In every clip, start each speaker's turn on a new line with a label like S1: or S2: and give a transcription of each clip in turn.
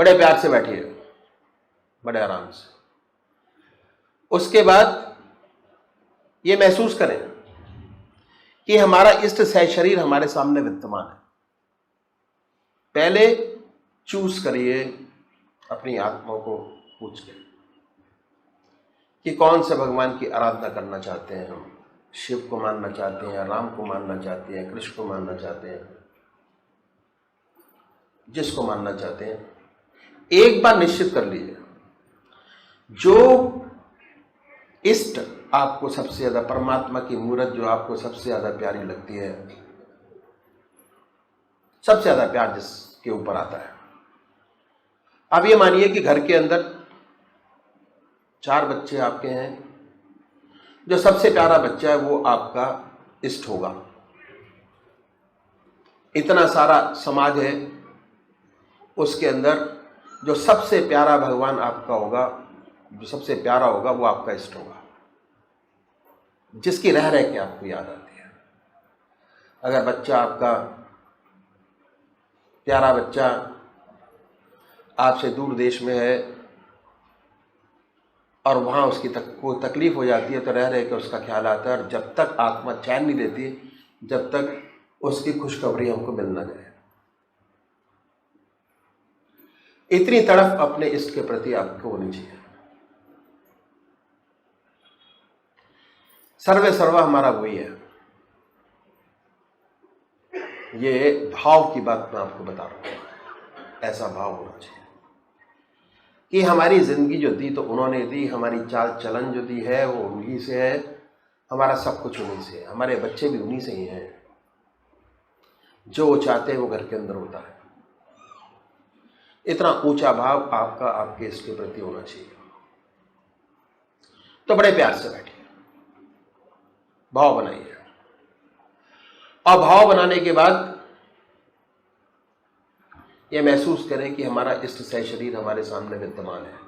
S1: बड़े प्यार से बैठिए, बड़े आराम से। उसके बाद ये महसूस करें कि हमारा इष्ट सह शरीर हमारे सामने विद्यमान है। पहले चूज करिए अपनी आत्मा को पूछ के कि कौन से भगवान की आराधना करना चाहते हैं हम। शिव को मानना चाहते हैं, राम को मानना चाहते हैं, कृष्ण को मानना चाहते हैं, जिसको मानना चाहते हैं। एक बार निश्चित कर लीजिए जो इष्ट आपको सबसे ज्यादा, परमात्मा की मूर्त जो आपको सबसे ज्यादा प्यारी लगती है, सबसे ज्यादा प्यार जिसके ऊपर आता है। अब ये मानिए कि घर के अंदर 4 बच्चे आपके हैं, जो सबसे प्यारा बच्चा है वो आपका इष्ट होगा। इतना सारा समाज है, उसके अंदर जो सबसे प्यारा भगवान आपका होगा, जो सबसे प्यारा होगा वो आपका इष्ट होगा, जिसकी रह रह के आपको याद आती है। अगर बच्चा आपका प्यारा बच्चा आपसे दूर देश में है और वहाँ उसकी कोई तकलीफ हो जाती है तो रह रह के उसका ख्याल आता है, और जब तक आत्मा चैन नहीं देती जब तक उसकी खुशखबरी हमको मिल ना जाए। इतनी तड़फ अपने इष्ट के प्रति आपको होनी चाहिए। सर्वे सर्वा हमारा वही है। ये भाव की बात मैं आपको बता रहा हूं। ऐसा भाव होना चाहिए कि हमारी जिंदगी जो दी तो उन्होंने दी, हमारी चाल चलन जो दी है वो उन्हीं से है, हमारा सब कुछ उन्हीं से है, हमारे बच्चे भी उन्हीं से ही हैं। जो वो चाहते हैं वो घर के अंदर होता है। इतना ऊंचा भाव आपका आपके इसके प्रति होना चाहिए। तो बड़े प्यार से बैठिए, भाव बनाइए, और भाव बनाने के बाद यह महसूस करें कि हमारा इष्ट सह शरीर हमारे सामने विद्यमान है।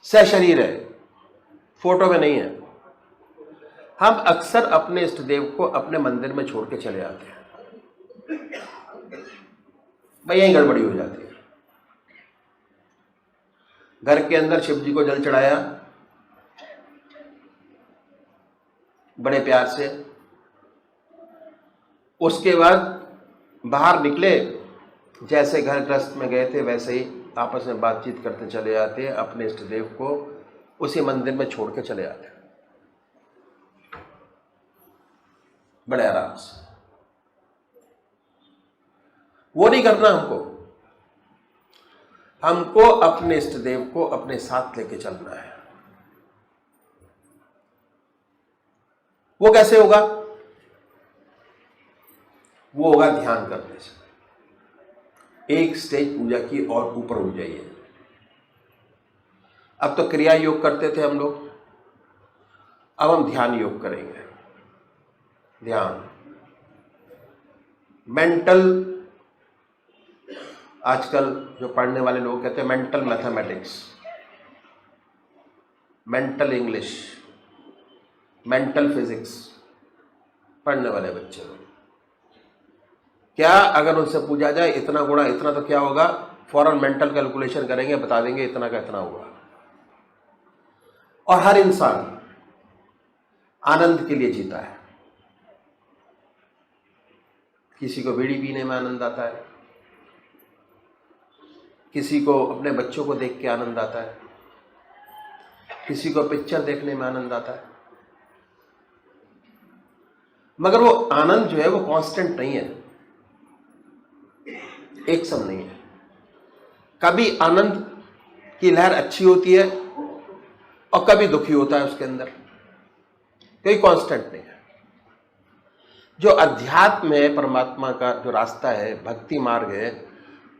S1: सह शरीर है, फोटो में नहीं है। हम अक्सर अपने इष्ट देव को अपने मंदिर में छोड़ के चले आते हैं, भाई यही गड़बड़ी हो जाती है। घर के अंदर शिव जी को जल चढ़ाया बड़े प्यार से, उसके बाद बाहर निकले, जैसे घर गृहस्थ में गए थे वैसे ही आपस में बातचीत करते चले आते हैं, अपने इष्ट देव को उसी मंदिर में छोड़ के चले आते हैं बड़े आराम से। वो नहीं करना हमको अपने इष्ट देव को अपने साथ लेके चलना है। वो कैसे होगा? वो होगा ध्यान करने से। एक स्टेज पूजा की और ऊपर हो जाइए। अब तो क्रिया योग करते थे हम लोग, अब हम ध्यान योग करेंगे। ध्यान, मेंटल, आजकल जो पढ़ने वाले लोग कहते हैं mental mathematics, mental English, mental physics पढ़ने वाले बच्चे लोग, क्या अगर उनसे पूछा जाए इतना गुणा इतना तो क्या होगा, फौरन मेंटल कैलकुलेशन करेंगे, बता देंगे इतना का इतना होगा। और हर इंसान आनंद के लिए जीता है। किसी को बीड़ी पीने में आनंद आता है, किसी को अपने बच्चों को देख के आनंद आता है, किसी को पिक्चर देखने में आनंद आता है। मगर वो आनंद जो है वो कांस्टेंट नहीं है, एक सम नहीं है। कभी आनंद की लहर अच्छी होती है और कभी दुखी होता है उसके अंदर, कोई कांस्टेंट नहीं है। जो अध्यात्म है, परमात्मा का जो रास्ता है, भक्ति मार्ग है,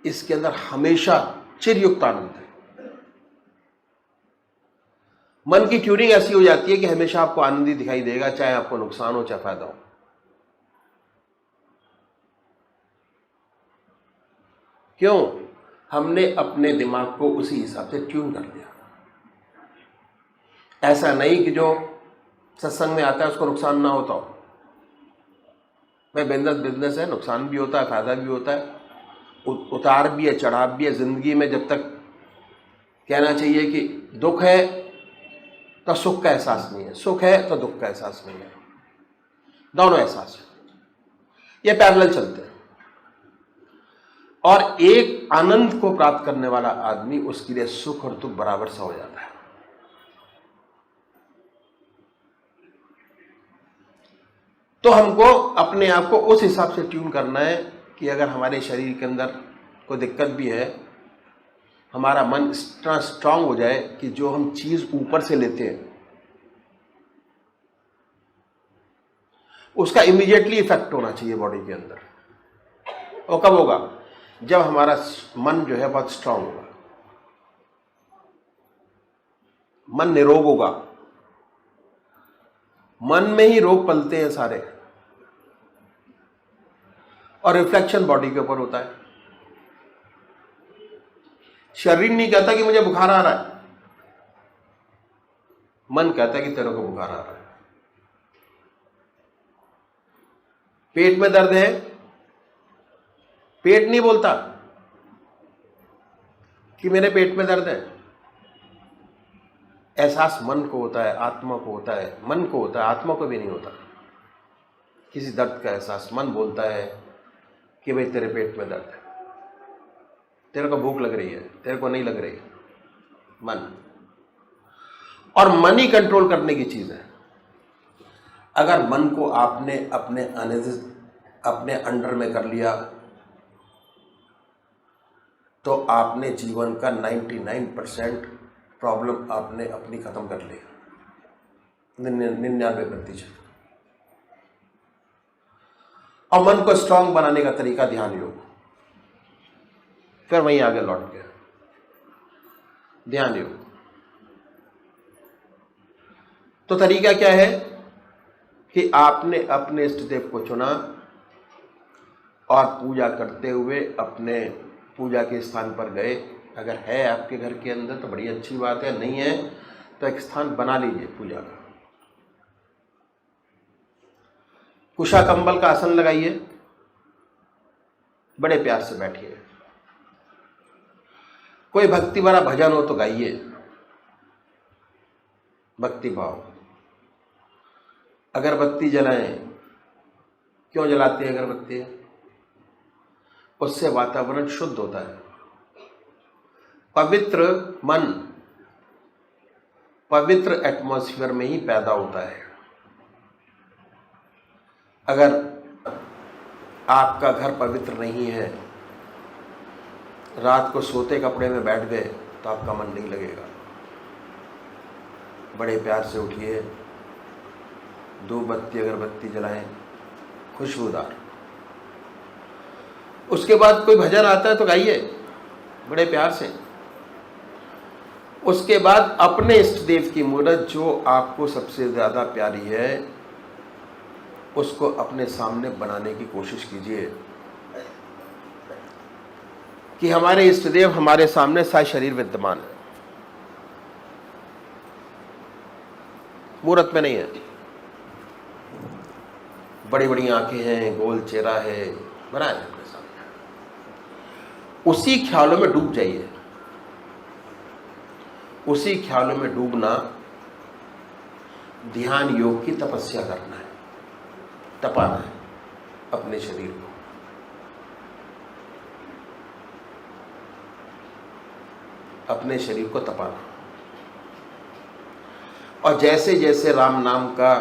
S1: इसके अंदर हमेशा चिरयुक्त आनंद है। मन की ट्यूनिंग ऐसी हो जाती है कि हमेशा आपको आनंद ही दिखाई देगा, चाहे आपको नुकसान हो चाहे फायदा हो। क्यों? हमने अपने दिमाग को उसी हिसाब से ट्यून कर दिया। ऐसा नहीं कि जो सत्संग में आता है उसको नुकसान ना होता हो। भाई बिजनेस है, नुकसान भी होता है फायदा भी होता है, उतार भी है, चढ़ाव भी है जिंदगी में। जब तक कहना चाहिए कि दुख है तो सुख का एहसास नहीं है, सुख है तो दुख का एहसास नहीं है, दोनों एहसास है, ये पैरेलल चलते हैं। और एक आनंद को प्राप्त करने वाला आदमी, उसके लिए सुख और दुख बराबर सा हो जाता है। तो हमको अपने आप को उस हिसाब से ट्यून करना है कि अगर हमारे शरीर के अंदर कोई दिक्कत भी है, हमारा मन इतना स्ट्रांग हो जाए कि जो हम चीज ऊपर से लेते हैं उसका इमीडिएटली इफेक्ट होना चाहिए बॉडी के अंदर। और कब होगा? जब हमारा मन जो है बहुत स्ट्रांग होगा, मन निरोग होगा। मन में ही रोग पलते हैं सारे, और रिफ्लेक्शन बॉडी के ऊपर होता है। शरीर नहीं कहता कि मुझे बुखार आ रहा है, मन कहता है कि तेरे को बुखार आ रहा है। पेट में दर्द है, पेट नहीं बोलता कि मेरे पेट में दर्द है। एहसास मन को होता है, आत्मा को होता है, मन को होता है, आत्मा को भी नहीं होता। किसी दर्द का एहसास मन बोलता है कि भाई तेरे पेट में दर्द है, तेरे को भूख लग रही है, तेरे को नहीं लग रही है, मन। और मन ही कंट्रोल करने की चीज है। अगर मन को आपने अपने अंडर में कर लिया तो आपने जीवन का 99% प्रॉब्लम आपने अपनी खत्म कर ली, 99%। और मन को स्ट्रांग बनाने का तरीका ध्यान योग। फिर वहीं आगे लौट गया ध्यान योग। तो तरीका क्या है कि आपने अपने इष्ट देव को चुना और पूजा करते हुए अपने पूजा के स्थान पर गए। अगर है आपके घर के अंदर तो बड़ी अच्छी बात है, नहीं है तो एक स्थान बना लीजिए पूजा का। कुशा कंबल का आसन लगाइए, बड़े प्यार से बैठिए। कोई भक्ति भरा भजन हो तो गाइए, भक्ति भाव। अगरबत्ती जलाएं। क्यों जलाते हैं अगरबत्ती? उससे वातावरण शुद्ध होता है। पवित्र मन पवित्र एटमॉस्फेयर में ही पैदा होता है। अगर आपका घर पवित्र नहीं है, रात को सोते कपड़े में बैठ गए तो आपका मन नहीं लगेगा। बड़े प्यार से उठिए, धूप बत्ती अगरबत्ती जलाएं, खुशबूदार। उसके बाद कोई भजन आता है तो गाइए बड़े प्यार से। उसके बाद अपने इष्ट देव की मूर्त जो आपको सबसे ज्यादा प्यारी है उसको अपने सामने बनाने की कोशिश कीजिए कि हमारे इष्ट देव हमारे सामने सशरीर विद्यमान है, मूर्त में नहीं है। बड़ी बड़ी आंखें हैं, गोल चेहरा है, बनाए अपने सामने। उसी ख्यालों में डूब जाइए। उसी ख्यालों में डूबना ध्यान योग की तपस्या करना है, तपाना है अपने शरीर को। अपने शरीर को तपाना। और जैसे जैसे राम नाम का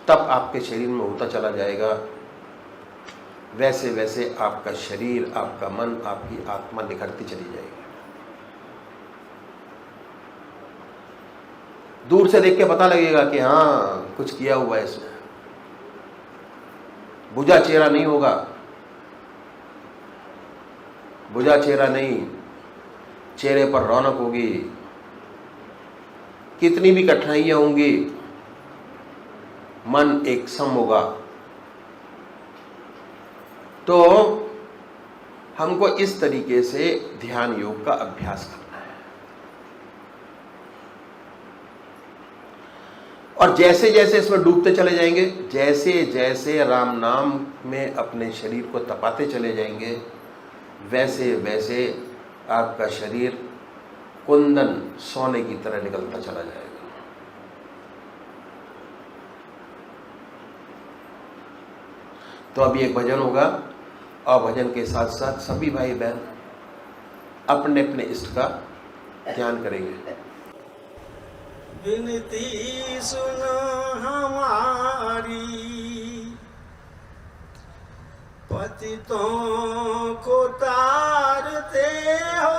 S1: तप आपके शरीर में होता चला जाएगा, वैसे वैसे आपका शरीर, आपका मन, आपकी आत्मा निखरती चली जाएगी। दूर से देख के पता लगेगा कि हाँ कुछ किया हुआ है इसमें। बुझा चेहरा नहीं होगा, बुझा चेहरा नहीं, चेहरे पर रौनक होगी। कितनी भी कठिनाइयां होंगी, मन एक सम होगा। तो हमको इस तरीके से ध्यान योग का अभ्यास करना है। और जैसे जैसे इसमें डूबते चले जाएंगे, जैसे जैसे राम नाम में अपने शरीर को तपाते चले जाएंगे, वैसे वैसे आपका शरीर कुंदन सोने की तरह निकलता चला जाएगा। तो अभी एक भजन होगा और भजन के साथ साथ सभी भाई बहन अपने अपने इष्ट का ध्यान करेंगे।
S2: विनती सुन हमारी, पतितों को तारते हो,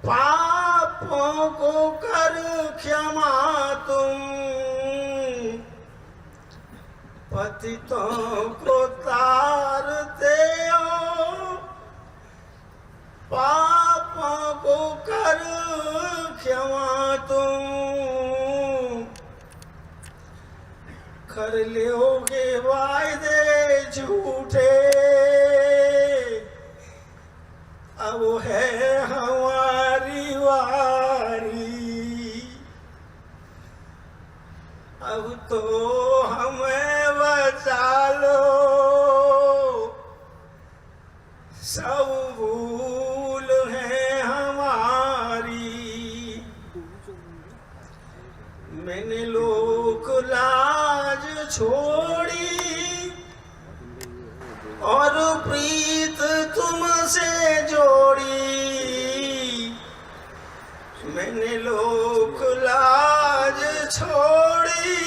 S2: पापों को कर क्षमा तुम, पतितों को तारते हो, पापों को कर क्षमा तुम, कर लोगे वायदे झूठे, अब है हमारी वारी, अब तो हमें बचा लो, सब भूल है हमारी, मैंने लोक लाज छोड़ी और प्रीत तुमसे जोड़ी, मैंने लोक लाज छोड़ी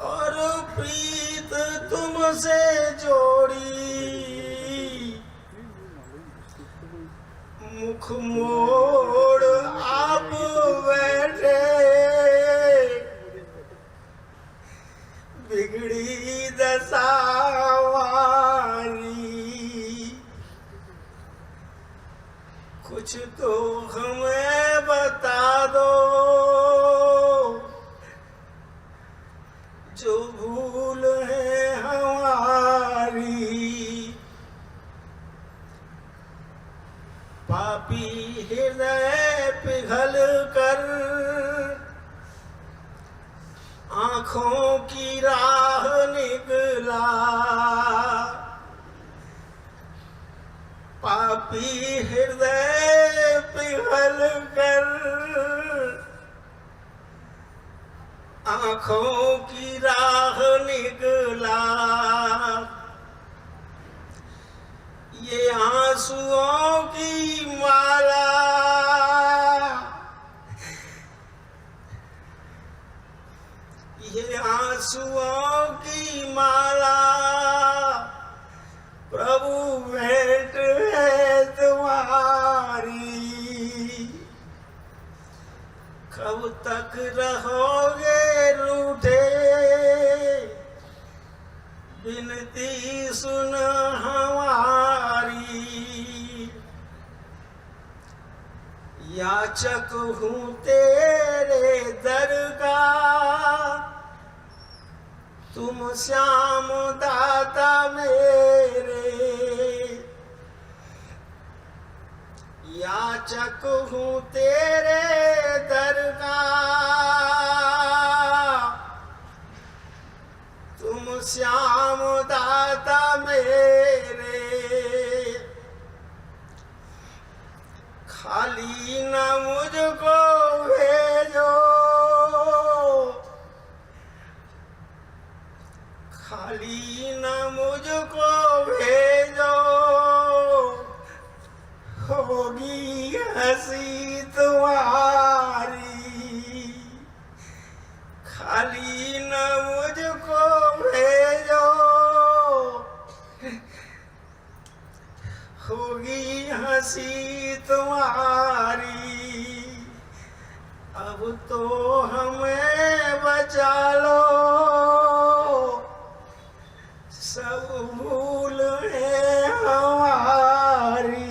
S2: और प्रीत तुमसे जोड़ी, मुख मोड़ आप बैठे, बिगड़ी दशा हमारी, कुछ तो हमें बता दो, जो भूल है हमारी, पापी हृदय पिघल कर आँखों की राह निकला, पापी हृदय पिघल कर आँखों की राह निकला, ये आंसुओं की माला, ये आंसुओं की माला, प्रभु भेंट है तुम्हारी, कब तक रहोगे रूठे, विनती सुन हमारी, याचक हूँ तेरे दर का, तुम श्याम दाता मेरे, याचक हूँ तेरे दर का, तुम श्याम दाता मेरे, खाली न मुझको भेजो, खाली न मुझको भेजो, होगी हंसी तुम्हारी, खाली न मुझको भेजो, होगी हंसी तुम्हारी, अब तो हमें बचा लो, सब भूल है हमारी।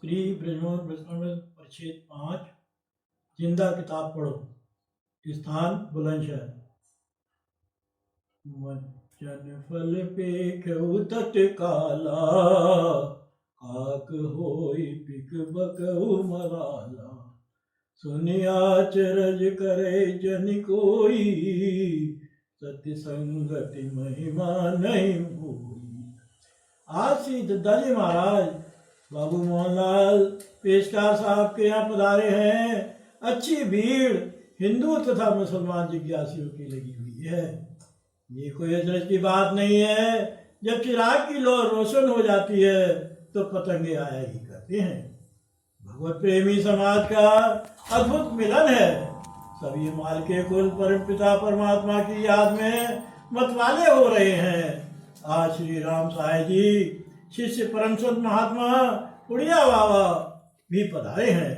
S3: श्री ब्रजमोहन वैष्णव परिच्छेद 5 जिंदा किताब पढ़ो। स्थान बुलंदशहर। मज्जन फल पेख उतट काला, काक होई पिक बकऊ मराला। सुनिया चरज करे जन कोई, सत्य संगति महिमा नहीं होई। आज श्री दत्ताजी महाराज बाबू मोहनलाल पेशकार साहब के यहाँ पधारे हैं। अच्छी भीड़ हिंदू तथा मुसलमान जिज्ञासियों की लगी हुई है। ये कोई अचरज की बात नहीं है। जब चिराग की लौ रोशन हो जाती है तो पतंगे आया ही करते हैं। भगवत प्रेमी समाज का अद्भुत मिलन है। सभी माल के कुल परम पिता परमात्मा की याद में मतवाले हो रहे हैं। आज श्री राम साई जी शिष्य परम संत महात्मा उड़िया बाबा भी पधारे हैं।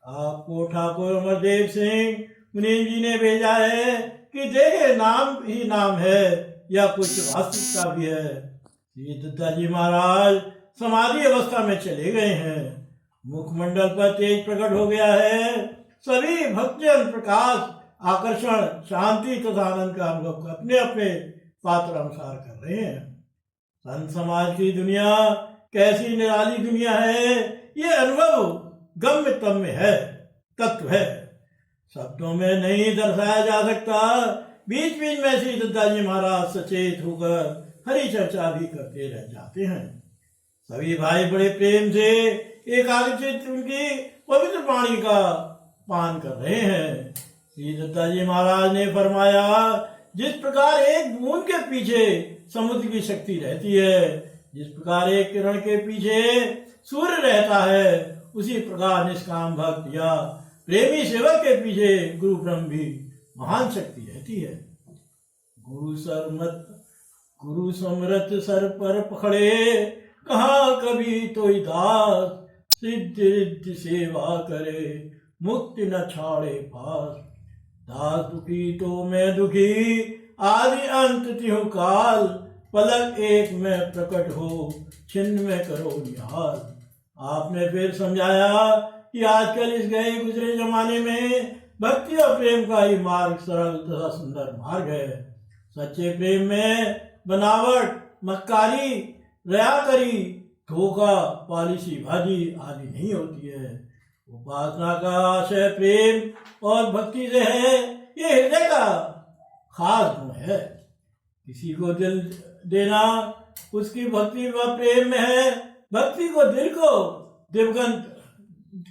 S3: आपको ठाकुर अमरदेव सिंह मुनीम जी ने भेजा है कि देह नाम ही नाम है या कुछ वास्तविकता भी है। श्री दत्ताजी महाराज समाधि अवस्था में चले गए हैं। मुखमंडल पर तेज प्रकट हो गया है। सभी भक्तजन प्रकाश, आकर्षण, शांति तथा आनंद का अनुभव अपने अपने पात्र अनुसार कर रहे हैं। संत समाज की दुनिया कैसी निराली दुनिया है, ये अनुभव गम्य तम्य है, तत्व है, शब्दों में नहीं दर्शाया जा सकता। बीच बीच में श्री दत्ताजी महाराज सचेत होकर हरि चर्चा भी करते रह जाते हैं। सभी भाई बड़े प्रेम से एकाग्रचित्त उनकी पवित्र वाणी का पान कर रहे हैं। श्री दत्ताजी महाराज ने फरमाया, जिस प्रकार एक बूंद के पीछे समुद्र की शक्ति रहती है, जिस प्रकार एक किरण के पीछे सूर्य रहता है, उसी प्रकार निष्काम भक्त या प्रेमी सेवक के पीछे गुरु ब्रह्म भी महान शक्ति रहती है। गुरु समरथ सर पर पकड़े, कहाँ कभी तो दास, सिद्ध रिद्धि सेवा करे, मुक्ति न छाड़े पास। दास दुखी तो मैं दुखी, आदि अंत तिहु काल, पलक एक में प्रकट हो, छिन्न में करो निहाल। आपने फिर समझाया कि आजकल इस गए गुजरे जमाने में भक्ति और प्रेम का ही मार्ग सरल तथा सुंदर मार्ग है। सच्चे प्रेम में बनावट, मक्कारी, रयाकरी, धोखा, पॉलिसी बाजी आदि नहीं होती है। उपासना का आशय प्रेम और भक्ति से है। ये हृदय का खास गुण है। किसी को दिल देना उसकी भक्ति व प्रेम में है। भक्ति को दिल को दिवगंत,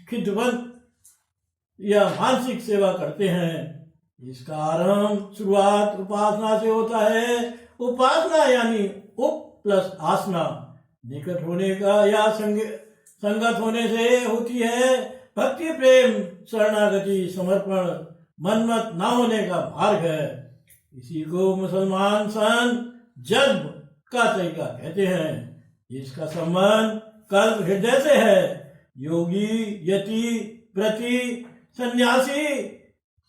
S3: खिदवंत या मानसिक सेवा करते हैं। इसका आरंभ शुरुआत उपासना से होता है। उपासना यानी उप प्लस आसना, निकट होने का या संगत होने से होती है। भक्ति प्रेम शरणागति समर्पण मनमत न होने का मार्ग है। इसी को मुसलमान संत जज्ब का तरीका कहते हैं। इसका संबंध कल्प हृदय से है। योगी, यति, व्रती, सन्यासी,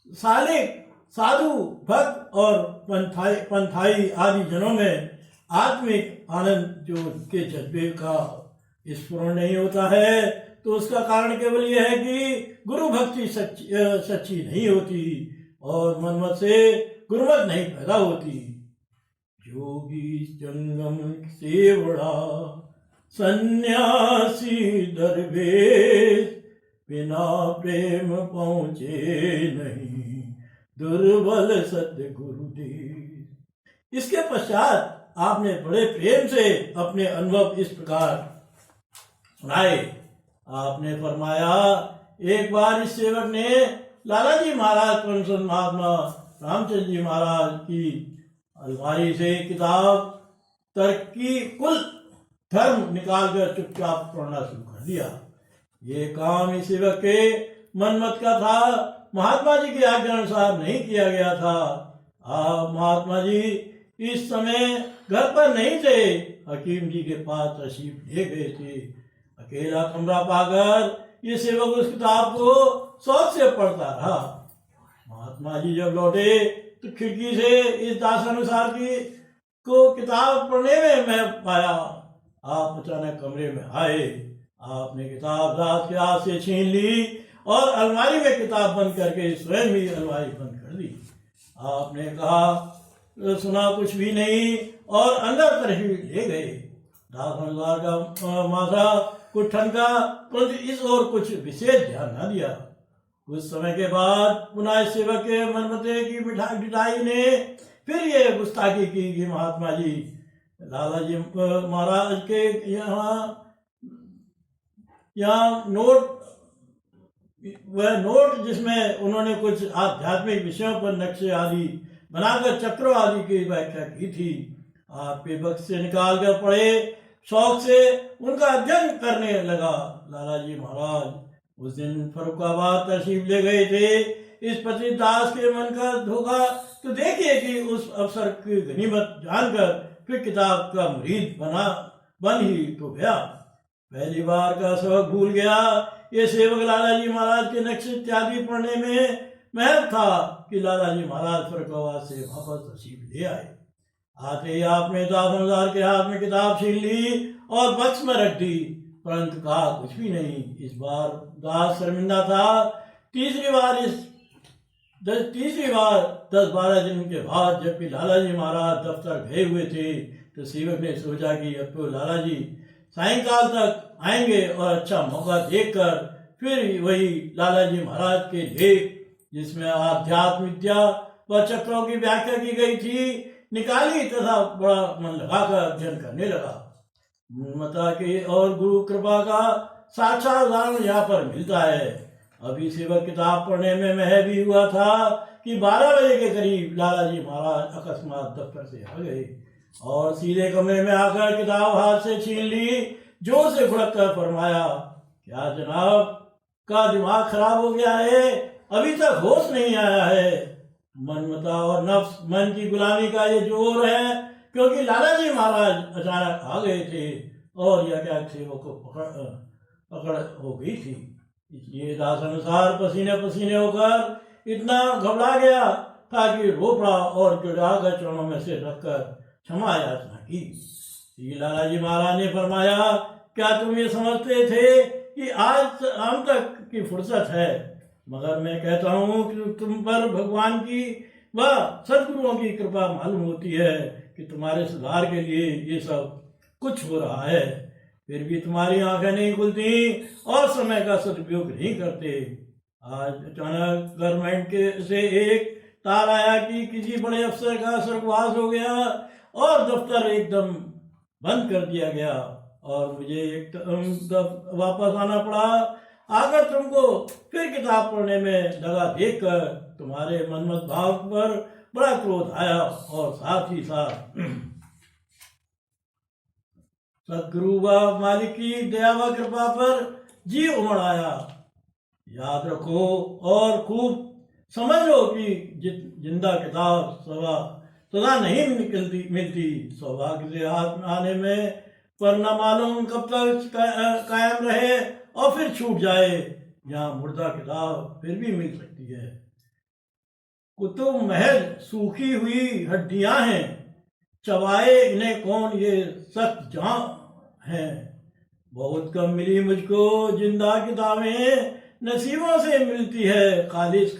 S3: सालिक, साधु, भक्त और पंथाई आदि जनों में आत्मिक आनंद जो के जज्बे का स्फुरण नहीं होता है, तो उसका कारण केवल यह है कि गुरु भक्ति सच्ची नहीं होती और मनमत से गुरुमत नहीं पैदा होती। जोगी जंगम सेवड़ा, सन्यासी दरवेश, बिना प्रेम पहुँचे नहीं, दुर्बल सद्गुरुदेव। इसके पश्चात आपने बड़े प्रेम से अपने अनुभव इस प्रकार सुनाए। आपने फरमाया, एक बार इस सेवक ने लालाजी महाराज परम संत महात्मा रामचंद्र जी महाराज की अलमारी से किताब तर्क की कुल धर्म निकालकर चुपचाप पढ़ना शुरू कर दिया। ये काम इस सेवक के मनमत का था, महात्मा जी की आज्ञा अनुसार नहीं किया गया था। आप महात्मा जी इस समय घर पर नहीं थे, हकीम जी के पास तशरीफ ले गए थे। अकेला कमरा पाकर ये सेवक उस किताब को शौक से पढ़ता रहा। महात्मा जी जब लौटे तो खिड़की से इस दासानुसार की को किताब पढ़ने में मैं पाया। आप अचानक कमरे में आए। आपने किताब दास के हाथ से छीन ली और अलमारी में किताब बंद करके स्वयं ही अलमारी बंद कर दी। आपने कहा सुना कुछ भी नहीं और अंदर तरफ ले गए। दास मल्हार का माथा कुछ ठनका, परंतु इस ओर कुछ विशेष ध्यान न दिया। कुछ समय के बाद पुनः सेवक के मनमते की बिठाई ने फिर ये गुस्ताखी की कि महात्मा जी लाला जी महाराज के यहाँ वह नोट जिसमें उन्होंने कुछ आध्यात्मिक विषयों पर नक्शे आदि बनाकर चक्रों आदि की व्याख्या की थी, आपके बक्स से निकाल कर पढ़े। शौक से उनका अध्ययन करने लगा। लाला जी महाराज उस दिन फरुखाबाद तशरीफ ले गए थे। इस पति दास के मन का धोखा तो देखिए कि उस अवसर की गनीमत जानकर फिर किताब का मुरीद बन ही तो गया। पहली बार का सबक भूल गया। ये सेवक लाला जी महाराज के नक्शे इत्यादि पढ़ने में महल था कि लाला जी महाराज फरुखाबाद से वापस तशरीफ ले आए। आते ही आपने दास मल्हार के हाथ में किताब छीन ली और बक्स में रख दी, परंतु कहा कुछ भी नहीं। इस बार दास शर्मिंदा था। तीसरी बार 10-12 दिन के बाद जबकि लाला जी महाराज दफ्तर गए हुए थे तो सेवक ने सोचा कि अब तो लाला जी सायंकाल तक आएंगे और अच्छा मौका देखकर फिर वही लाला जी महाराज के लेख जिसमें आध्यात्म विद्या व चक्रों की व्याख्या की गई थी निकाली तथा बड़ा मन लगाकर अध्ययन करने लगा। माता की और गुरु कृपा का साक्षात उदाहरण यहाँ पर मिलता है। अभी सेवक किताब पढ़ने में महव भी हुआ था कि 12 बजे के करीब लाला जी महाराज अकस्मात दफ्तर से आ गए और सीधे कमरे में आकर किताब हाथ से छीन ली। जोर से घुड़क कर फरमाया, क्या जनाब का दिमाग खराब हो गया है? अभी तक होश नहीं आया है। मनमता और नफ्स मन की गुलामी का ये जोर है, क्योंकि लाला जी महाराज अचानक आ गए थे और यह क्या सेवक को पकड़ हो गई थी। इसलिए दास अनुसार पसीने पसीने होकर इतना घबरा गया था कि रो पड़ा और गिड़ाकर चरणों में से रखकर क्षमा याचना की। श्री लाला जी महाराज ने फरमाया, क्या तुम ये समझते थे कि आज आम तक की फुर्सत है? मगर मैं कहता हूँ कि तुम पर भगवान की व सदगुरुओं की कृपा मालूम होती है कि तुम्हारे सुधार के लिए ये सब कुछ हो रहा है, फिर भी तुम्हारी आंखें नहीं खुलती और समय का सदुपयोग नहीं करते। आज अचानक गवर्नमेंट के से एक तार आया कि किसी बड़े अफसर का स्वर्गवास हो गया और दफ्तर एकदम बंद कर दिया गया और मुझे एकदम वापस आना पड़ा। आकर तुमको फिर किताब पढ़ने में लगा देखकर तुम्हारे मनमत भाव पर बड़ा क्रोध आया और साथ ही साथ सदगुरु व मालिक की दया व कृपा पर जी उमड़ आया। याद रखो और खूब समझ लो कि जिंदा किताब सदा नहीं मिलती। सौभाग्य से हाथ आने में पर न मालूम कब तक कायम रहे और फिर छूट जाए। यहाँ मुर्दा किताब फिर भी मिल सकती है। कुतुब महल सूखी हुई हड्डियां हैं, चबाए इन्हें कौन ये सख्त जान है। बहुत कम मिली मुझको जिंदा किताबें, नसीबों से मिलती है खालिश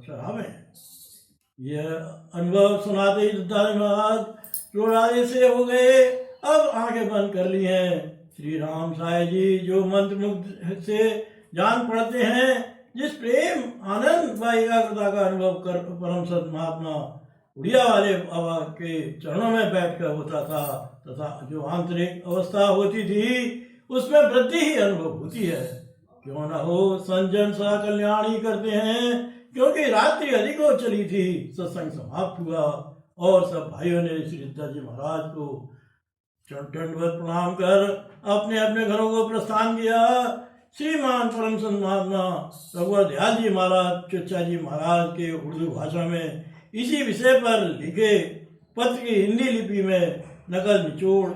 S3: शराबें। यह अनुभव सुनाते ही दादा महाराज रोड़ाए से हो गए। अब आंखें बंद कर ली हैं। श्री राम साई जी जो मंत्र मुग्ध से जान पड़ते हैं, जिस प्रेम आनंद व एकाग्रता का अनुभव कर परम सत महात्मा उड़िया वाले बाबा के चरणों में बैठकर होता था तथा जो आंतरिक अवस्था होती थी उसमें वृद्धि ही अनुभव होती है। क्यों न हो संजन सा कल्याण ही करते हैं, क्योंकि रात्रि अधिक हो चली थी। सत्संग समाप्त हुआ और सब भाइयों ने श्री दत्ताजी महाराज को दंडवत प्रणाम कर अपने अपने घरों को प्रस्थान किया। श्रीमान परम संत महात्मा रघुवर दयाल जी महाराज चुच्चा जी महाराज के उर्दू भाषा में इसी विषय पर लिखे पत्र की हिंदी लिपि में नकल निचोड़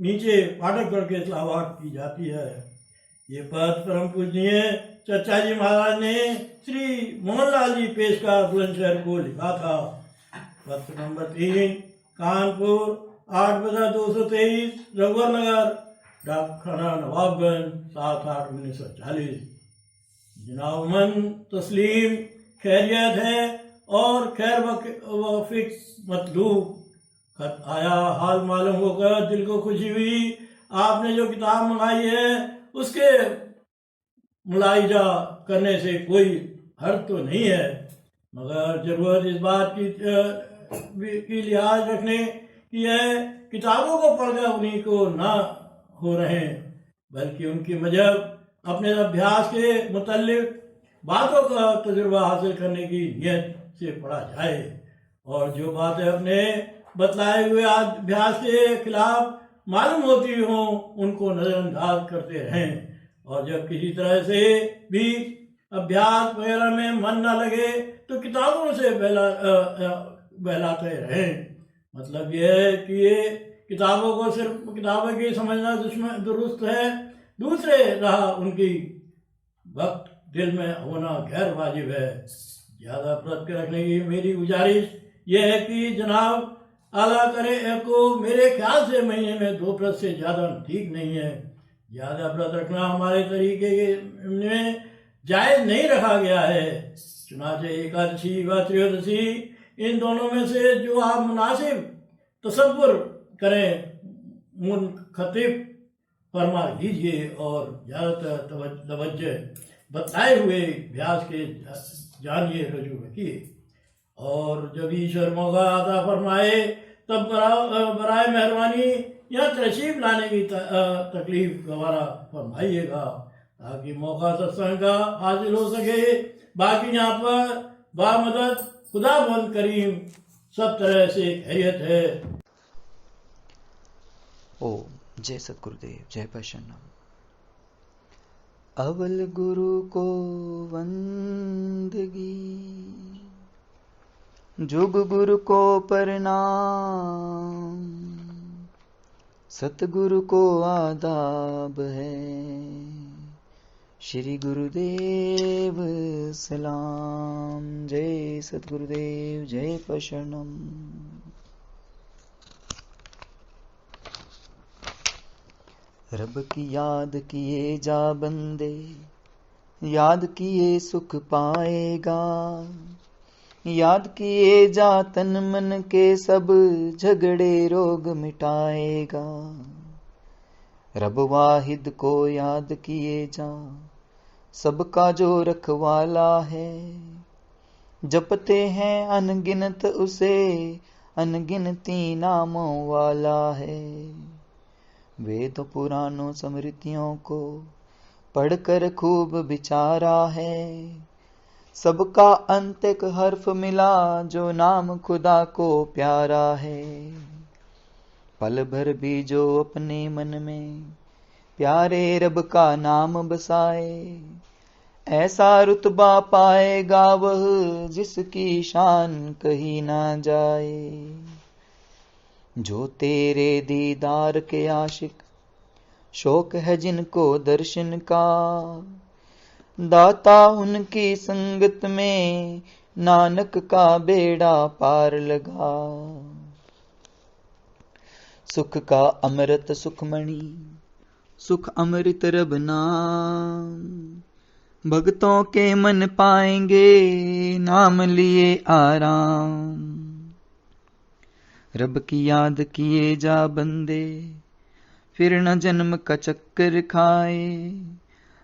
S3: नीचे पाठक करके तिलावत की जाती है। ये पत्र परम पूजनीय चच्चा जी महाराज ने श्री मोहनलाल जी पेशकार बुलंदशहर को लिखा था। पत्र नंबर 3 कानपुर 8/223 रघुवर नगर डाकखाना नवाबगंज 7/8/1940। जनाबमन तस्लीम खैरियत है और खैर व फिक्स मतलूब। खत आया, हाल मालूम होकर दिल को खुशी हुई। आपने जो किताब मंगाई है उसके मुलाहिजा करने से कोई हर्ज तो नहीं है, मगर ज़रूरत इस बात की लिहाज रखने की है, किताबों को पढ़कर उन्हीं को ना हो रहे, बल्कि उनकी मजहब अपने अभ्यास के मुतल्लिक बातों का तजुर्बा हासिल करने की नीयत से पढ़ा जाए और जो बातें अपने बतलाए हुए अभ्यास के खिलाफ मालूम होती हों उनको नज़रअंदाज करते रहें। और जब किसी तरह से भी अभ्यास वगैरह में मन न लगे तो किताबों से बहलाते रहें। मतलब यह है कि ये किताबों को सिर्फ किताबों की समझना दुरुस्त है, दूसरे राह उनकी वक्त दिल में होना गैर वाजिब है। ज़्यादा प्रत रखने की मेरी गुजारिश यह है कि जनाब आला करे को मेरे ख्याल से महीने में 2 प्रत से ज़्यादा ठीक नहीं है। ज़्यादा व्रत रखना हमारे तरीके में जायज़ नहीं रखा गया है। चुनाचे एकादशी व त्रयोदशी इन दोनों में से जो आप मुनासिब तसव्वुर करें मुनखतिब फरमा लीजिए और ज़्यादातर तवज्जो बताए हुए अभ्यास के जानिए रजू रखिए। और जब ईश्वर मौका आता फरमाए तब बराए मेहरबानी यहाँ तशरीफ लाने की तकलीफ गवारा फरमाइएगा ताकि मौका सत्संग का हासिल हो सके। बाकी यहाँ पर बामदद खुदा बंद करीम सब तरह से खैरियत है।
S4: ओम जय सतगुरुदेव, जय प्रसन्नम। अवल गुरु को वंदगी, जुग गुरु को प्रणाम, सतगुरु को आदाब है, श्री गुरुदेव सलाम। जय सतगुरुदेव, जय प्रसन्नम। रब की याद किए जा बंदे, याद किए सुख पाएगा, याद किए जा तन मन के सब झगड़े रोग मिटाएगा। रब वाहिद को याद किए जा, सबका जो रखवाला है, जपते हैं अनगिनत उसे, अनगिनती नामों वाला है। वेद पुराणों स्मृतियों को पढ़कर खूब विचारा है, सबका अंत एक हर्फ मिला जो नाम खुदा को प्यारा है। पल भर भी जो अपने मन में प्यारे रब का नाम बसाए, ऐसा रुतबा पाएगा वह जिसकी शान कही ना जाए। जो तेरे दीदार के आशिक, शौक है जिनको दर्शन का, दाता उनकी संगत में नानक का बेड़ा पार लगा। सुख का अमृत सुखमणि, सुख अमृत रब नाम, भक्तों के मन पाएंगे नाम लिए आराम। रब की याद किए जा बंदे, फिर न जन्म का चक्कर खाए।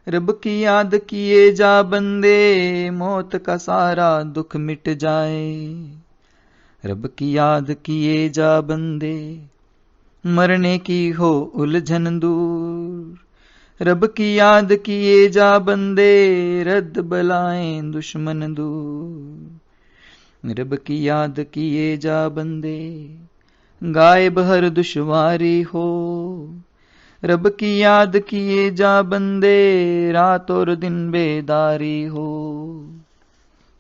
S4: रब की याद किए जा बंदे, मौत का सारा दुख मिट जाए। रब की याद किए जा बंदे, मरने की हो उलझन दूर। रब की याद किए जा बंदे, रद्द बलाएं दुश्मन दूर। रब की याद किए जा बंदे, गायब हर दुश्वारी हो। रब की याद किए जा बंदे, रात और दिन बेदारी हो।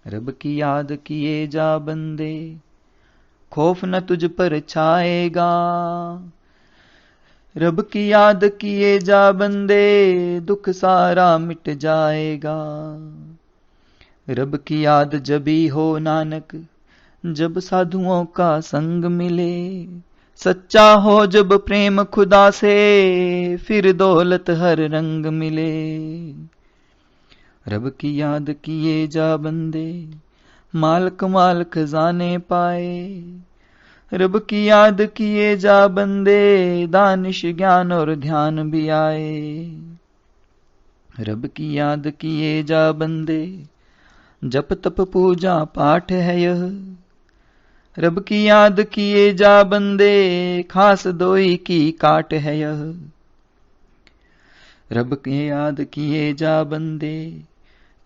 S4: रब की याद किए जा बंदे, खौफ न तुझ पर छाएगा। रब की याद किए जा बंदे, दुख सारा मिट जाएगा। रब की याद जभी हो नानक, जब साधुओं का संग मिले। सच्चा हो जब प्रेम खुदा से, फिर दौलत हर रंग मिले। रब की याद किए जा बंदे, माल कमाल खजाने पाए। रब की याद किए जा बंदे, दानिश ज्ञान और ध्यान भी आए। रब की याद किए जा बंदे, जप तप पूजा पाठ है यह। रब की याद किए जा बंदे, खास दोई की काट है यह। रब की याद किए जा बंदे,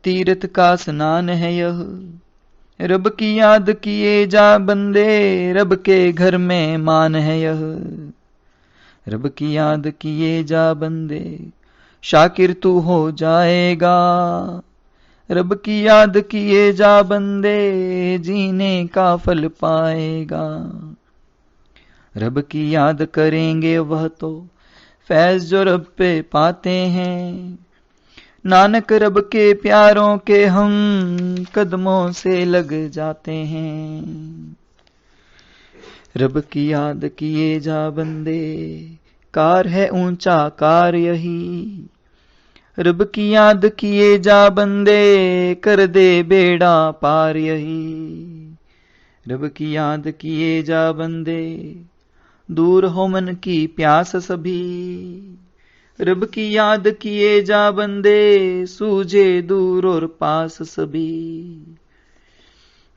S4: तीर्थ का स्नान है यह। रब की याद किए जा बंदे, रब के घर में मान है यह। रब की याद किए जा बंदे, शाकिर तू हो जाएगा। रब की याद किए जा बंदे, जीने का फल पाएगा। रब की याद करेंगे वह तो फैज जो रब पे पाते हैं। नानक रब के प्यारों के हम कदमों से लग जाते हैं। रब की याद किए जा बंदे, कार है ऊंचा कार यही। रब की याद किए जा बंदे, कर दे बेड़ा पार यही। रब की याद किए जा बंदे, दूर हो मन की प्यास सभी। रब की याद किए जा बंदे, सूझे दूर और पास सभी।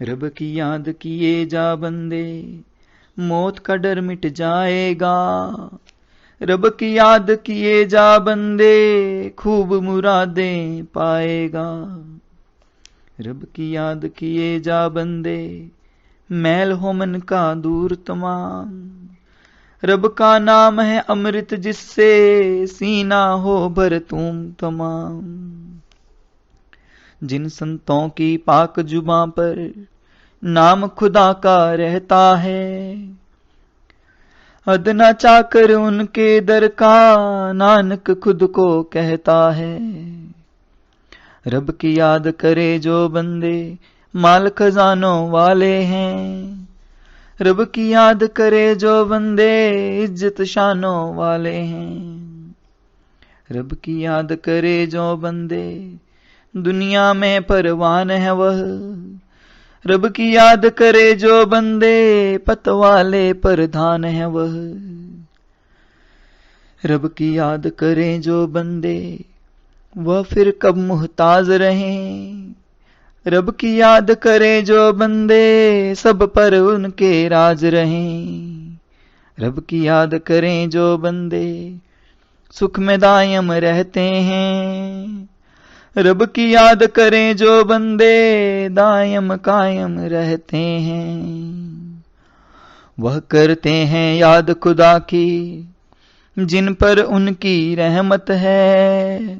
S4: रब की याद किए जा बंदे, मौत का डर मिट जाएगा। रब की याद किए जा बंदे, खूब मुरादें पाएगा। रब की याद किए जा बंदे, मैल हो मन का दूर तमाम। रब का नाम है अमृत जिससे, सीना हो भर तुम तमाम। जिन संतों की पाक जुबां पर नाम खुदा का रहता है, अदना चाकर उनके दर का नानक खुद को कहता है। रब की याद करे जो बंदे, माल खजानों वाले हैं। रब की याद करे जो बंदे, इज्जत शानों वाले हैं। रब की याद करे जो बंदे, दुनिया में परवान है वह। रब की याद करे जो बंदे, पतवाले प्रधान है वह। रब की याद करे जो बंदे, वह फिर कब मुहताज रहे। रब की याद करे जो बंदे, सब पर उनके राज रहें। रब की याद करें जो बंदे, सुख में दायम रहते हैं। रब की याद करें जो बंदे, दायम कायम रहते हैं। वह करते हैं याद खुदा की, जिन पर उनकी रहमत है।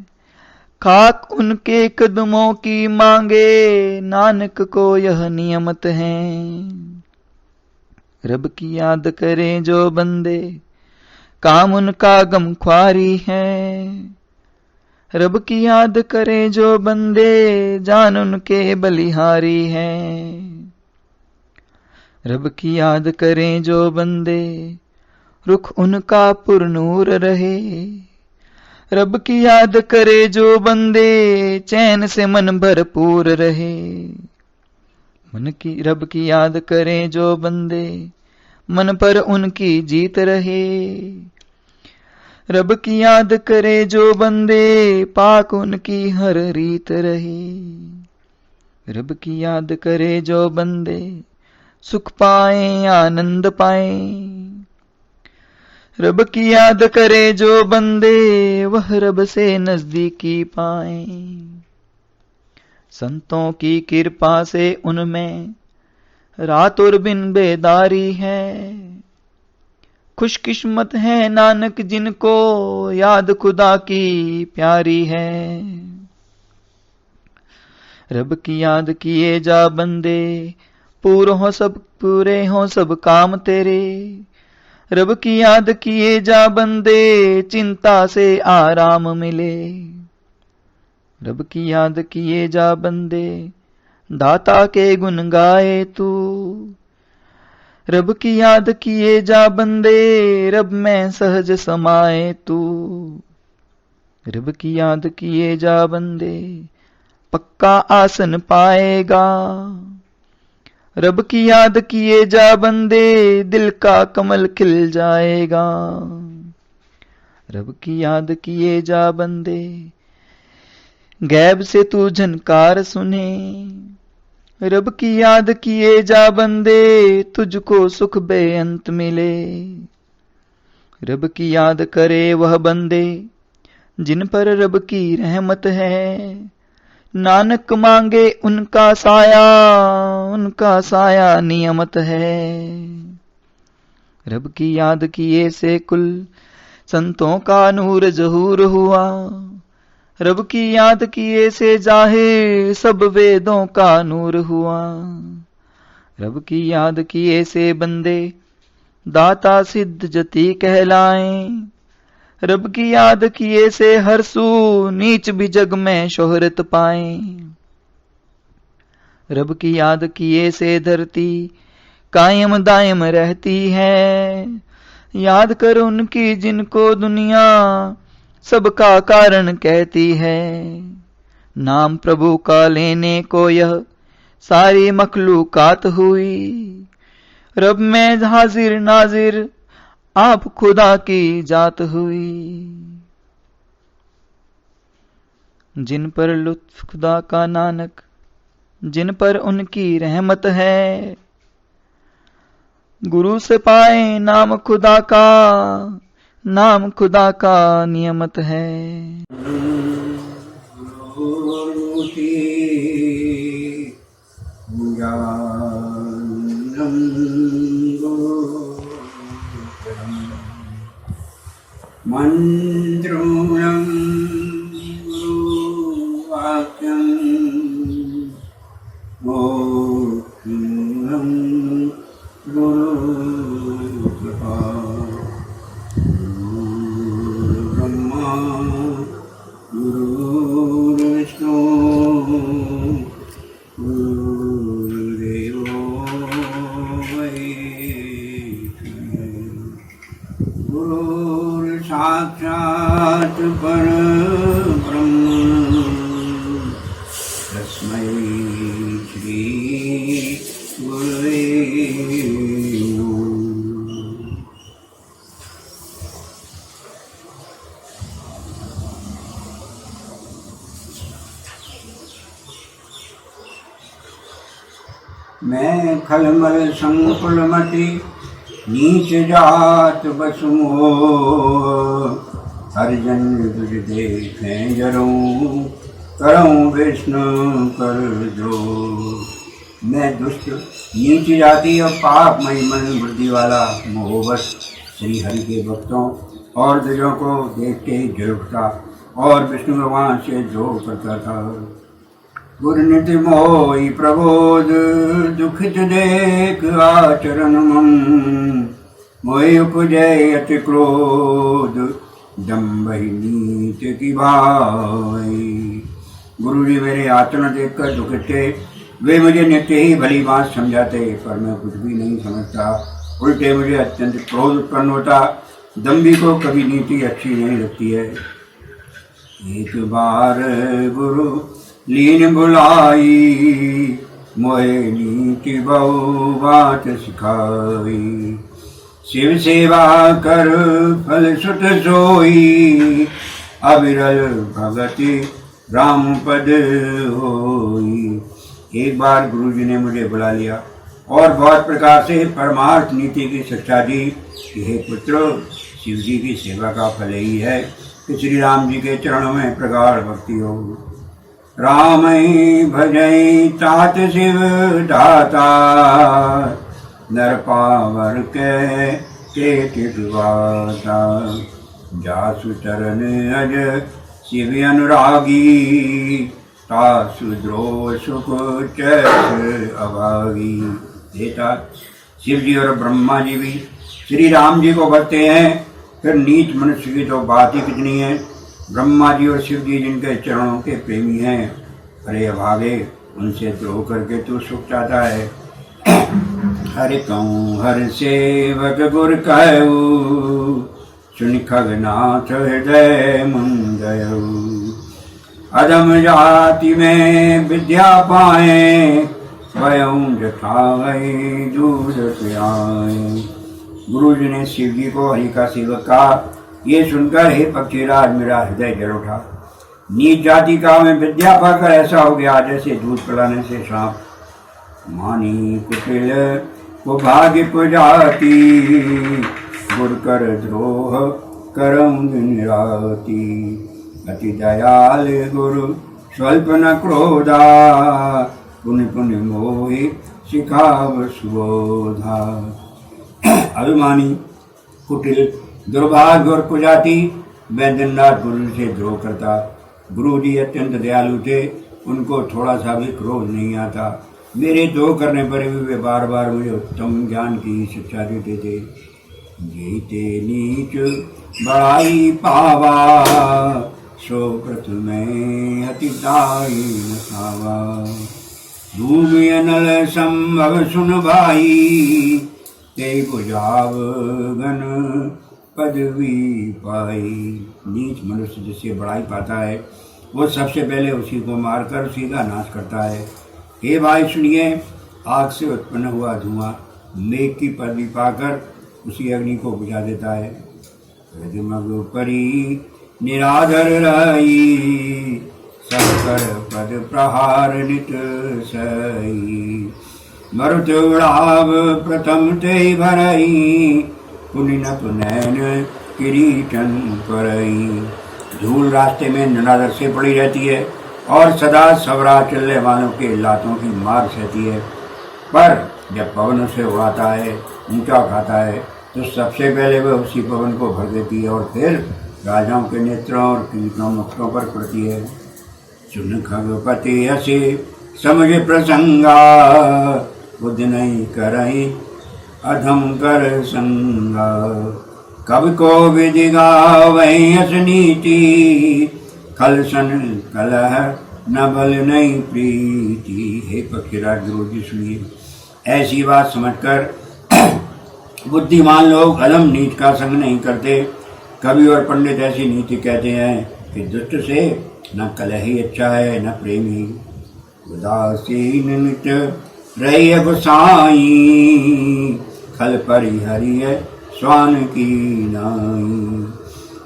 S4: खाक उनके कदमों की मांगे, नानक को यह नियमत है। रब की याद करें जो बंदे, काम उनका गमख्वारी है। रब की याद करें जो बंदे, जान उनके बलिहारी है। रब की याद करें जो बंदे, रुख उनका पुरनूर रहे। रब की याद करे जो बंदे, चैन से मन भरपूर रहे। रब की याद करें जो बंदे, मन पर उनकी जीत रहे। रब की याद करे जो बंदे, पाक उनकी हर रीत रहे। रब की याद करे जो बंदे, सुख पाए आनंद पाए। रब की याद करे जो बंदे, वह रब से नजदीकी पाए। संतों की कृपा से उनमें रात और दिन बेदारी है। खुशकिस्मत है नानक जिनको याद खुदा की प्यारी है। रब की याद किए जा बंदे, पूरे हो सब काम तेरे। रब की याद किए जा बंदे, चिंता से आराम मिले। रब की याद किए जा बंदे, दाता के गुण गाए तू। रब की याद किए जा बंदे, रब में सहज समाए तू। रब की याद किए जा बंदे, पक्का आसन पाएगा। रब की याद किए जा बंदे, दिल का कमल खिल जाएगा। रब की याद किए जा बंदे, गैब से तू झनकार सुने। रब की याद किए जा बंदे, तुझको सुख बेअंत मिले। रब की याद करे वह बंदे, जिन पर रब की रहमत है। नानक मांगे उनका साया नियमत है। रब की याद किए से कुल संतों का नूर ज़हूर हुआ। रब की याद किए से जाहिर सब वेदों का नूर हुआ। रब की याद किए से बंदे, दाता सिद्ध जति कहलाएं। रब की याद किए से हर सू नीच भी जग में शोहरत पाएं। रब की याद किए से धरती कायम दायम रहती है। याद कर उनकी जिनको दुनिया सबका कारण कहती है। नाम प्रभु का लेने को यह सारी मखलूकात हुई। रब में हाजिर नाजिर आप खुदा की जात हुई। जिन पर लुत्फ खुदा का नानक, जिन पर उनकी रहमत है। गुरु से पाए नाम खुदा का नियमत है।
S2: मन्त्रोऽयं गुरुवाक्यं मोक्षं गुरुकृपा। गुरुर्ब्रह्मा गुरुर्विष्णु गुरुर्देवो महेश्वरः। साक्षात् परब्रह्म तस्मै श्री गुरुवे नमः। मैं खलमल संकुल मति नीच जात बसुमो। हर जन तुझ देखें जरूं करऊं विष्णु कर दो। मैं दुष्ट नीच जाति और पापमयी मन वृद्धि वाला मोहवश श्री हरि के भक्तों और द्विजों को देखते ही झुरकता और विष्णु भगवान से द्रोह करता था। गुरु नित्य मोहि प्रबोध दुखित देख आचरण मम। मोहि उपजय अति क्रोध दम्भ नीच की भाई। गुरु जी मेरे आचरण देखकर दुखित थे। वे मुझे नित्य ही भली बात समझाते, पर मैं कुछ भी नहीं समझता। उल्टे मुझे अत्यंत क्रोध उत्पन्न होता। दम्भी को कभी नीति अच्छी नहीं लगती है। एक बार गुरु लीन बुलाई, मोहे नीति बहु बात सिखाई। शिव सेवा कर फल सुत सोई, अविरल भगति राम पद होई। एक बार गुरु जी ने मुझे बुला लिया और बहुत प्रकार से परमार्थ नीति की शिक्षा दी कि हे पुत्र, शिव जी की सेवा का फल ही है कि श्री राम जी के चरणों में प्रगाढ़ भक्ति हो। राम भजई तात शिव दाता, नर पावर के टिकवाता। जासु चरण अज शिव अनुरागी, तासु द्रोह सुख चैत अभागी। देता शिव जी और ब्रह्मा जी भी श्री राम जी को भजते हैं, फिर नीच मनुष्य की तो बात ही कितनी है। ब्रह्मा जी और शिव जी जिनके चरणों के प्रेमी हैं, अरे अभागे, उनसे द्रोह करके तू सुख चाहता है। हर कहूँ हर सेवक गुर कहू, सुन खगनाथ हृदय मंदयऊ। अधम जाति में विद्या पाए, स्वयं जठाए दूध पियाए। गुरु जी ने शिव जी को हरि का सेवक कहा। ये सुनकर हे पक्षीराज मेरा हृदय जल उठा। नीच जाति का मैं विद्या पाकर ऐसा हो गया जैसे दूध पिलाने से सांप। मानी कुटिल को भाग्य पुजाती, गुर कर द्रोह करम दिन राती। अति दयाल गुरु स्वल्प न क्रोधा, पुण्य पुण्य मोहि सिखाव सुबोधा। अभिमानी कुटिल दुर्भाग्य और कुजाति मैं दिन रात गुरु से द्रोह करता। गुरु जी अत्यंत दयालु थे, उनको थोड़ा सा भी क्रोध नहीं आता। मेरे द्रोह करने पर भी वे बार बार मुझे उत्तम ज्ञान की शिक्षा देते थे। जीते नीच बड़ाई पावा, सो प्रथम अति दाई नसावा। भूमि अनल संभव सुन भाई, ते बुझाव गन पदवी पाई। नीच मनुष्य जिससे बड़ाई पाता है वो सबसे पहले उसी को मारकर सीधा नाश करता है। हे भाई सुनिए, आग से उत्पन्न हुआ धुआं मेघ की पदवी पाकर उसी अग्नि को बुझा देता है। मग परी निराधर रही, सबकर पद प्रहार नित सही। मरुत उड़ाव प्रथम ते भरई, पुनि न पुनैन किरीटन करई। धूल रास्ते में ननादर से पड़ी रहती है और सदा सवरा चलने वालों के लातों की मार सहती है। पर जब पवन उसे उड़ाता है, ऊंचा उठाता है, तो सबसे पहले वह उसी पवन को भर देती है और फिर राजाओं के नेत्रों और कीर्तनों मुक्तों पर पड़ती है। सुन खगपति हसे समझ प्रसंगा, बुद्ध नहीं करई अधम कर संगा। कब को विधि गावै अस नीति, खलसन कलह न बल नहीं प्रीति। हे पक्षीराज गुरु जी सुनिए, ऐसी बात समझकर बुद्धिमान लोग अधम नीच का संग नहीं करते। कवि और पंडित ऐसी नीति कहते हैं कि दुष्ट से न कलह ही अच्छा है न प्रेम ही। उदासीन नित रही गोसाई, खल परिहरिय स्वान की नाई।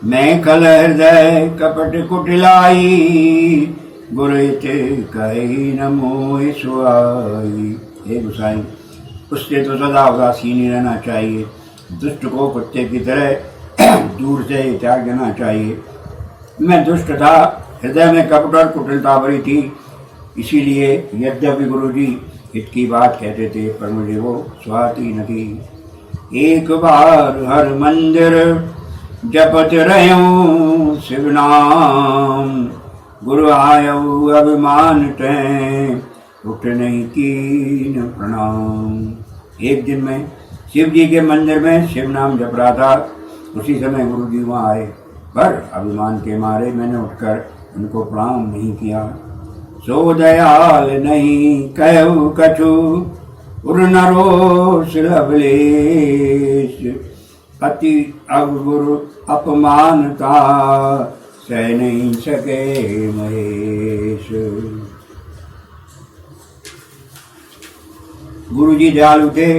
S2: मैं खल हृदय कपट कुटिलाई, गुरते कही न मोहि सुआई। हे गोसाई, उससे तो सदा उदासीन ही रहना चाहिए। दुष्ट को कुत्ते की तरह दूर से त्याग देना चाहिए। मैं दुष्ट था, हृदय में कपट और कुटिलता भरी थी, इसीलिए यद्यपि गुरु जी हित की बात कहते थे पर मुझे वो स्वाति न थी। एक बार हर मंदिर जपत रहूं शिव नाम, गुरु आयु अभिमान तैं उठ नहीं कीन प्रणाम। एक दिन मैं शिव जी के मंदिर में शिव नाम जप रहा था। उसी समय गुरु जी वहाँ आए, पर अभिमान के मारे मैंने उठकर उनको प्रणाम नहीं किया। सो दयाल नहीं कहु कछु, उर न रोष लवलेश। अति अब गुरु अपमानता, सह नहीं सके महेश। गुरु जी दयालु थे,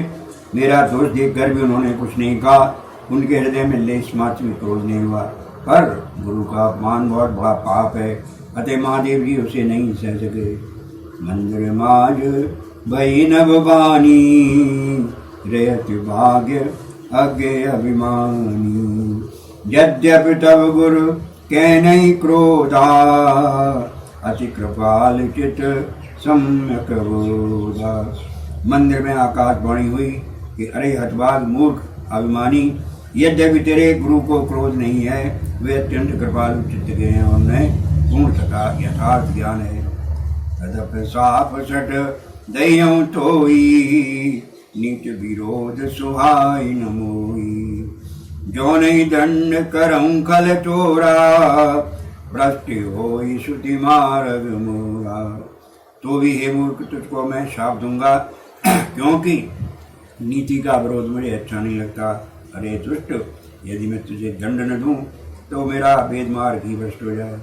S2: मेरा दोष देखकर भी उन्होंने कुछ नहीं कहा। उनके हृदय में लेश मात्र भी क्रोध नहीं हुआ। पर गुरु का अपमान बहुत बड़ा पाप है, अतः महादेव जी उसे नहीं सह सके। मंदिर माज भई नभ बानी, रहत भाग्य अज्ञे अभिमानी। यद्यपि तब गुरु कह नहीं क्रोधा, अति कृपाल चित सम्यक बोधा। मंदिर में आकाशवाणी हुई कि अरे हतभाग मूर्ख अभिमानी, यद्यपि तेरे गुरु को क्रोध नहीं है, वे अत्यंत कृपालु चित्त के हैं, उन्हें पूर्ण तथा यथार्थ ज्ञान है। तदप साप सट दयऊ तोई, नीच विरोध सुहाई न मोई। जो नहीं दंड करऊं खल चोरा, भ्रष्ट होई श्रुति मार्ग मोरा। तो भी हे मूर्ख तुझको मैं शाप दूंगा, क्योंकि नीति का विरोध मुझे अच्छा नहीं लगता। अरे दुष्ट, यदि मैं तुझे दंड न दूं तो मेरा वेद मार्ग ही भ्रष्ट हो जाए।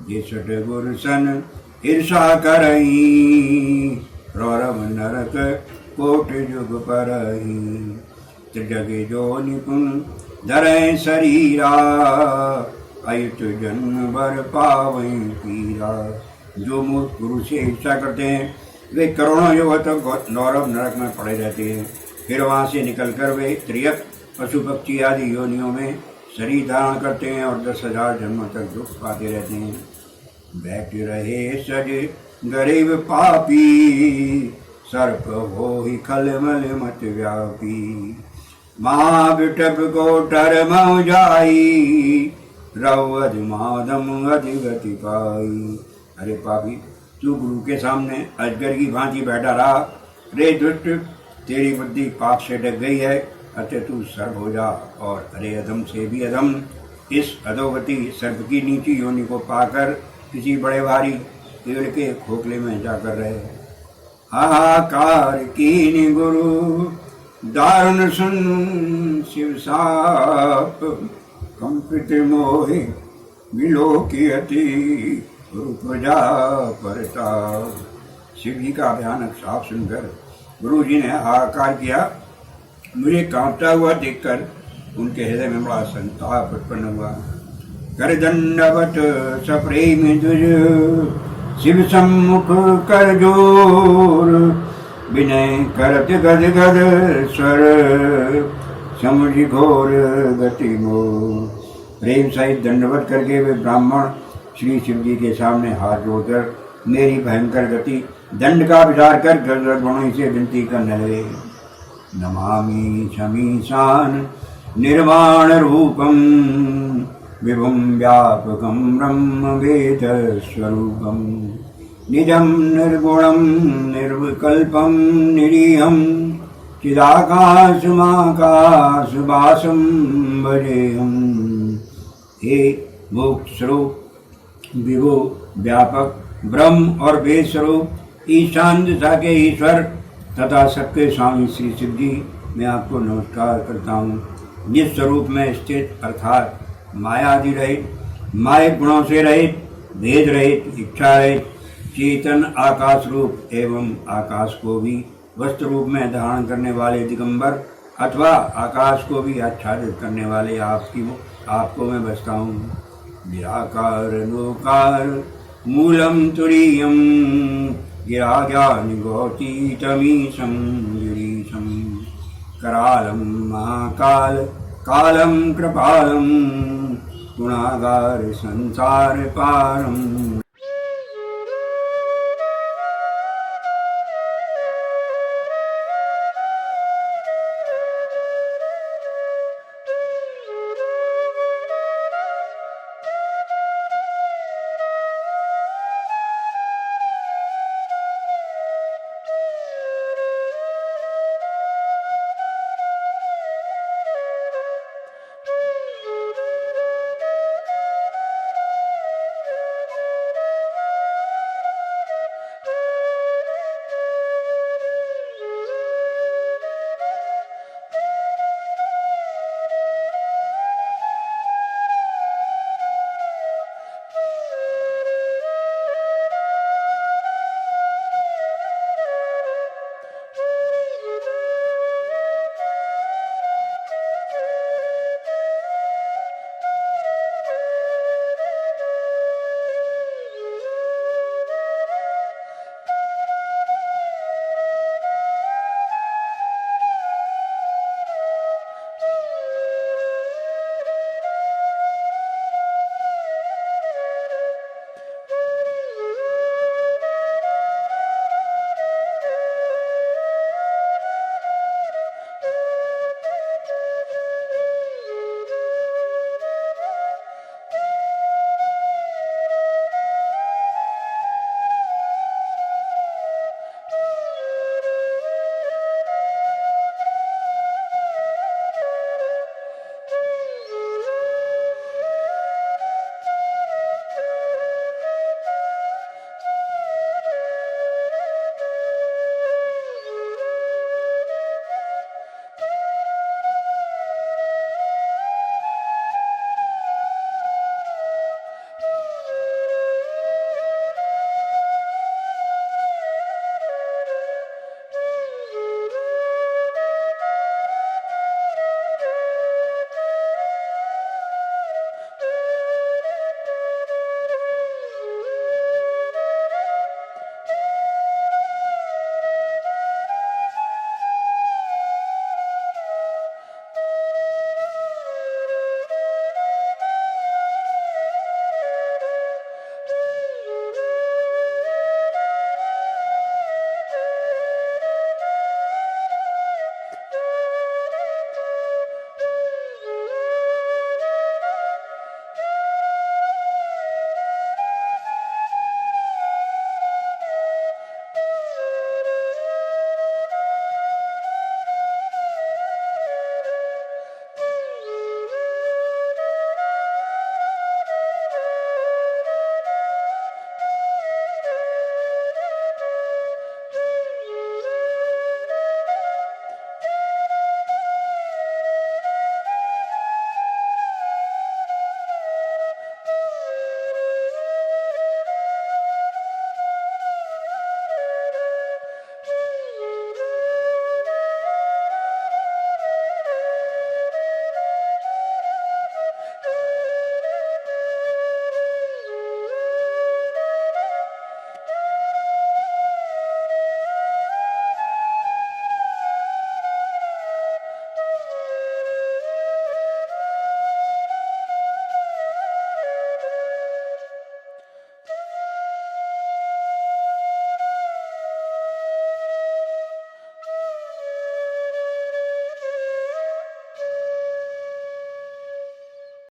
S2: जे सट गुर सन ईर्षा करही, रौरव नरक कोट जुग परही। त्रिजगे जो निपुण धरे शरीरा, अयुत जन्म भर पावै पीरा। जो मूर्ख गुरु से ईर्षा करते हैं वे करोड़ों युग तक नौरव नरक में पड़े रहते हैं। फिर वहाँ से निकलकर वे त्रियक पशु पक्षी आदि योनियों में शरीर धारण करते हैं और 10,000 जन्मों तक दुख पाते रहते हैं। बैठ रहे सज गरीब पापी, सर्प हो ही खलमल मत व्यापी। महाबिटप को टर मऊ जाई, रव अधिमादम अधिगति पाई। अरे पापी, तू गुरु के सामने अजगर की भांति बैठा रहा। रे दुष्ट, तेरी बुद्धि पाप से ढक गई है, अतः तू सर्प हो जा। और अरे अधम से भी अधम, इस अधोगति सर्प की नीची योनि को पाकर किसी बड़े भारी पेड़ के खोखले में जाकर रहे। हाहाकार कीन गुरु दारुण सुन, शिव साप कंपित मोहि विलोकियति, रूप जा परताप। शिव जी का भयानक श्राप सुनकर गुरु जी ने हाहाकार किया। मुझे कांपता हुआ देखकर उनके हृदय में बड़ा संताप उत्पन्न हुआ। कर दंडवत सप्रेम दुज, शिव सम्मुख कर जोर। विनय करत गद गद स्वर, समुझ घोर गति मोर। प्रेम सहित दंडवत करके वे ब्राह्मण श्री शिव जी के सामने हाथ जोड़कर मेरी भयंकर गति दंड का विचार कर गणों से विनती करने लगे। नमामि शमीशान निर्वाण रूपम, विभुम व्यापकम ब्रह्म वेद स्वरूपम। निजम निर्गुणम निर्विकल्पम निरीहम, चिदाकाश माकाश वासम भजेहम। हे मोक्ष स्वरूप, विभु व्यापक ब्रह्म और वेद स्वरूप, ईशान दिशा के ईश्वर तथा सबके स्वामी श्री शिव जी, मैं आपको नमस्कार करता हूँ। जिस स्वरूप में स्थित अर्थात मायादि रहित, मायिक गुणों से रहित, भेद रहित, इच्छा रहित, चेतन आकाश रूप एवं आकाश को भी वस्त्र रूप में धारण करने वाले दिगंबर अथवा आकाश को भी आच्छादित करने वाले आपको मैं बसता हूँ। निराकार लोकार मूलम तुरीयम, गिरा ज्ञान गौतीतमीशं गिरीशं। करालम महाकाल कालम कृपालम, गुणागार संसार पारम